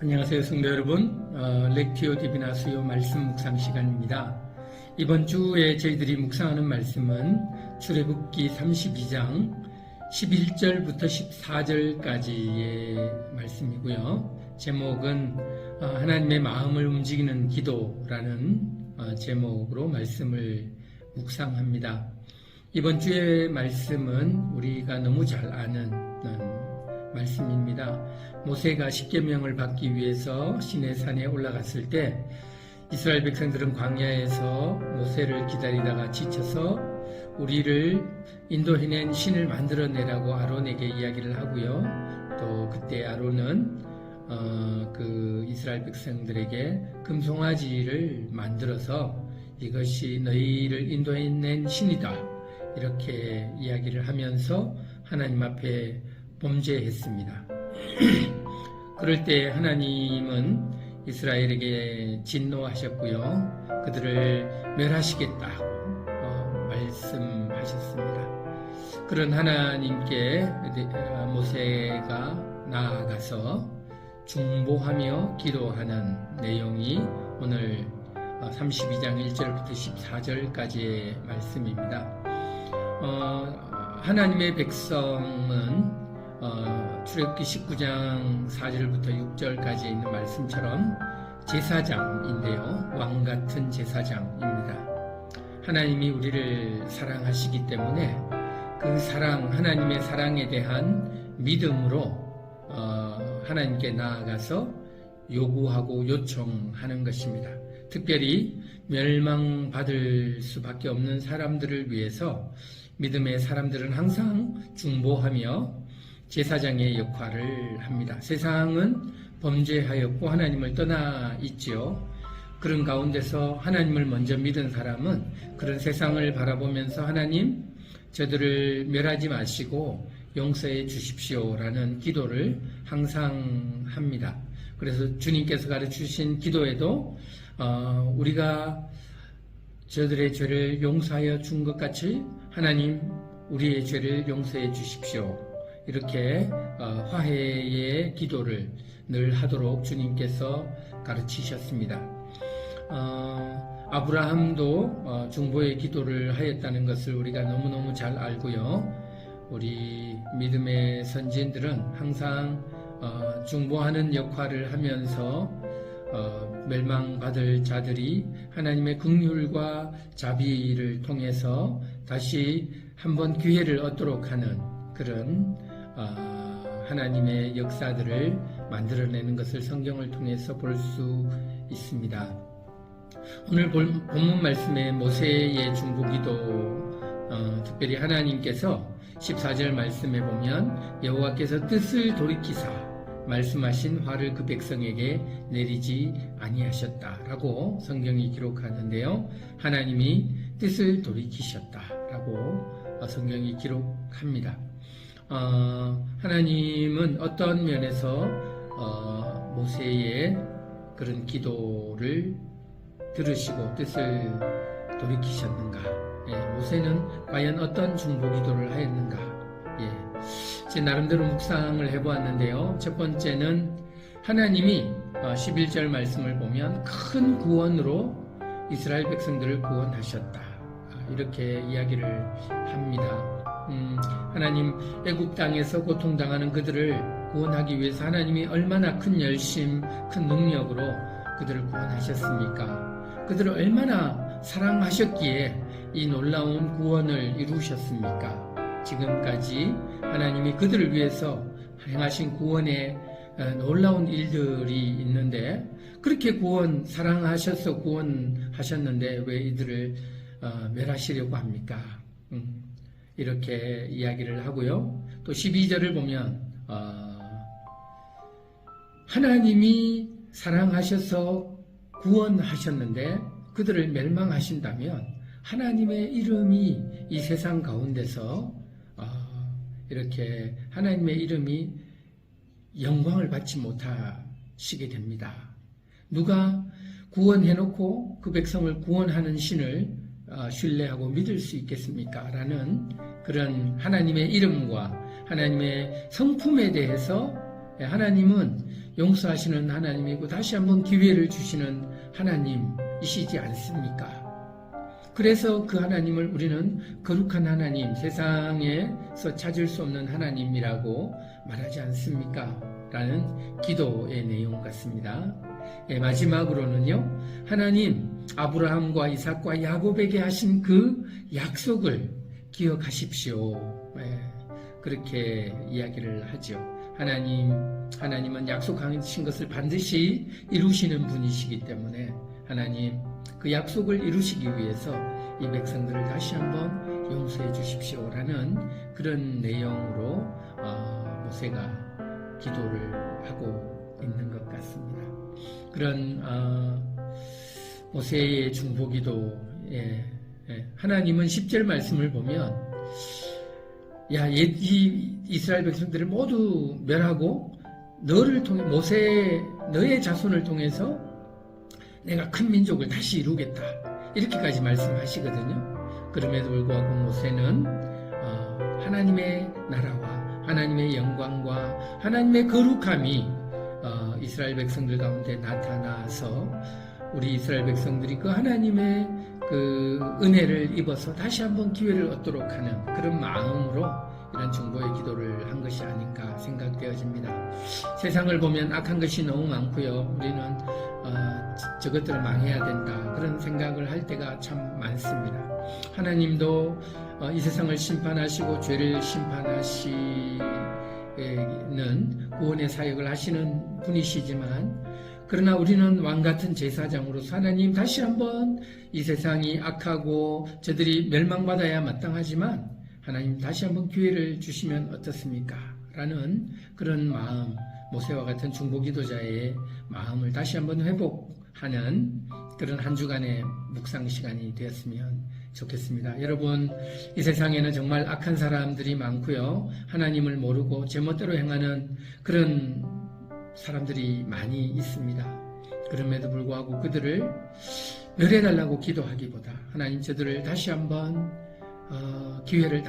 안녕하세요, 성도 여러분. 렉티오 디비나 수요 말씀 묵상 시간입니다. 이번 주에 저희들이 묵상하는 말씀은 출애굽기 32장 11절부터 14절까지의 말씀이고요. 제목은 하나님의 마음을 움직이는 기도라는 제목으로 말씀을 묵상합니다. 이번 주의 말씀은 우리가 너무 잘 아는 말씀입니다. 모세가 십계명을 받기 위해서 시내산에 올라갔을 때 이스라엘 백성들은 광야에서 모세를 기다리다가 지쳐서 우리를 인도해낸 신을 만들어내라고 아론에게 이야기를 하고요. 또 그때 아론은 그 이스라엘 백성들에게 금송아지를 만들어서 이것이 너희를 인도해낸 신이다, 이렇게 이야기를 하면서 하나님 앞에 범죄했습니다. 그럴 때 하나님은 이스라엘에게 진노하셨고요. 그들을 멸하시겠다고 말씀하셨습니다. 그런 하나님께 모세가 나아가서 중보하며 기도하는 내용이 오늘 32장 1절부터 14절까지의 말씀입니다. 하나님의 백성은 출애굽기 19장 4절부터 6절까지 있는 말씀처럼 제사장인데요. 왕같은 제사장입니다. 하나님이 우리를 사랑하시기 때문에 그 사랑, 하나님의 사랑에 대한 믿음으로 하나님께 나아가서 요구하고 요청하는 것입니다. 특별히 멸망받을 수밖에 없는 사람들을 위해서 믿음의 사람들은 항상 중보하며 제사장의 역할을 합니다. 세상은 범죄하였고 하나님을 떠나 있지요. 그런 가운데서 하나님을 먼저 믿은 사람은 그런 세상을 바라보면서 하나님, 저들을 멸하지 마시고 용서해 주십시오라는 기도를 항상 합니다. 그래서 주님께서 가르치신 기도에도 우리가 저들의 죄를 용서하여 준 것 같이 하나님, 우리의 죄를 용서해 주십시오, 이렇게 화해의 기도를 늘 하도록 주님께서 가르치셨습니다. 아브라함도 중보의 기도를 하였다는 것을 우리가 너무너무 잘 알고요. 우리 믿음의 선지인들은 항상 중보하는 역할을 하면서 멸망받을 자들이 하나님의 긍휼과 자비를 통해서 다시 한번 기회를 얻도록 하는 그런 하나님의 역사들을 만들어내는 것을 성경을 통해서 볼 수 있습니다. 오늘 본문 말씀의 모세의 중보기도, 특별히 하나님께서 14절 말씀에 보면 여호와께서 뜻을 돌이키사 말씀하신 화를 그 백성에게 내리지 아니하셨다라고 성경이 기록하는데요. 하나님이 뜻을 돌이키셨다라고 성경이 기록합니다. 하나님은 어떤 면에서 모세의 그런 기도를 들으시고 뜻을 돌이키셨는가? 모세는 과연 어떤 중보 기도를 하였는가? 제 나름대로 묵상을 해보았는데요. 첫 번째는 하나님이 11절 말씀을 보면 큰 구원으로 이스라엘 백성들을 구원하셨다, 이렇게 이야기를 합니다. 하나님, 애국 땅에서 고통당하는 그들을 구원하기 위해서 하나님이 얼마나 큰 열심, 큰 능력으로 그들을 구원하셨습니까? 그들을 얼마나 사랑하셨기에 이 놀라운 구원을 이루셨습니까? 지금까지 하나님이 그들을 위해서 행하신 구원의 놀라운 일들이 있는데, 그렇게 사랑하셔서 구원하셨는데 왜 이들을 멸하시려고 합니까? 이렇게 이야기를 하고요. 또 12절을 보면 하나님이 사랑하셔서 구원하셨는데 그들을 멸망하신다면 하나님의 이름이 이 세상 가운데서 이렇게 하나님의 이름이 영광을 받지 못하시게 됩니다. 누가 구원해놓고 그 백성을 구원하는 신을 신뢰하고 믿을 수 있겠습니까? 라는 그런 하나님의 이름과 하나님의 성품에 대해서 하나님은 용서하시는 하나님이고 다시 한번 기회를 주시는 하나님이시지 않습니까? 그래서 그 하나님을 우리는 거룩한 하나님, 세상에서 찾을 수 없는 하나님이라고 말하지 않습니까? 라는 기도의 내용 같습니다. 마지막으로는요, 하나님 아브라함과 이삭과 야곱에게 하신 그 약속을 기억하십시오. 그렇게 이야기를 하죠. 하나님은 약속하신 것을 반드시 이루시는 분이시기 때문에 하나님 그 약속을 이루시기 위해서 이 백성들을 다시 한번 용서해 주십시오라는 그런 내용으로 모세가 기도를 하고 있는 것 같습니다. 그런 모세의 중보기도에 하나님은 10절 말씀을 보면 이 이스라엘 백성들을 모두 멸하고 너를 통해 너의 자손을 통해서 내가 큰 민족을 다시 이루겠다 이렇게까지 말씀하시거든요. 그럼에도 불구하고 모세는 하나님의 나라와 하나님의 영광과 하나님의 거룩함이 이스라엘 백성들 가운데 나타나서 우리 이스라엘 백성들이 그 하나님의 그 은혜를 입어서 다시 한번 기회를 얻도록 하는 그런 마음으로 이런 중보의 기도를 한 것이 아닌가 생각되어집니다. 세상을 보면 악한 것이 너무 많고요. 우리는 저것들을 망해야 된다 그런 생각을 할 때가 참 많습니다. 하나님도 이 세상을 심판하시고 죄를 심판하시는 구원의 사역을 하시는 분이시지만 그러나 우리는 왕같은 제사장으로서 하나님 다시 한번 이 세상이 악하고 저들이 멸망받아야 마땅하지만 하나님 다시 한번 기회를 주시면 어떻습니까? 라는 그런 마음, 모세와 같은 중보기도자의 마음을 다시 한번 회복하는 그런 한 주간의 묵상 시간이 되었으면 좋겠습니다. 여러분, 이 세상에는 정말 악한 사람들이 많고요. 하나님을 모르고 제멋대로 행하는 그런 사람들이 많이 있습니다. 그럼에도 불구하고 그들을 멸해달라고 기도하기보다 하나님 저들을 다시 한번 기회를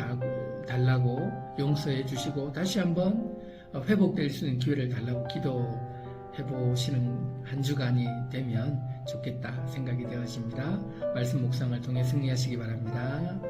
달라고 용서해 주시고 다시 한번 회복될 수 있는 기회를 달라고 기도해 보시는 한 주간이 되면 좋겠다 생각이 되어집니다. 말씀 묵상을 통해 승리하시기 바랍니다.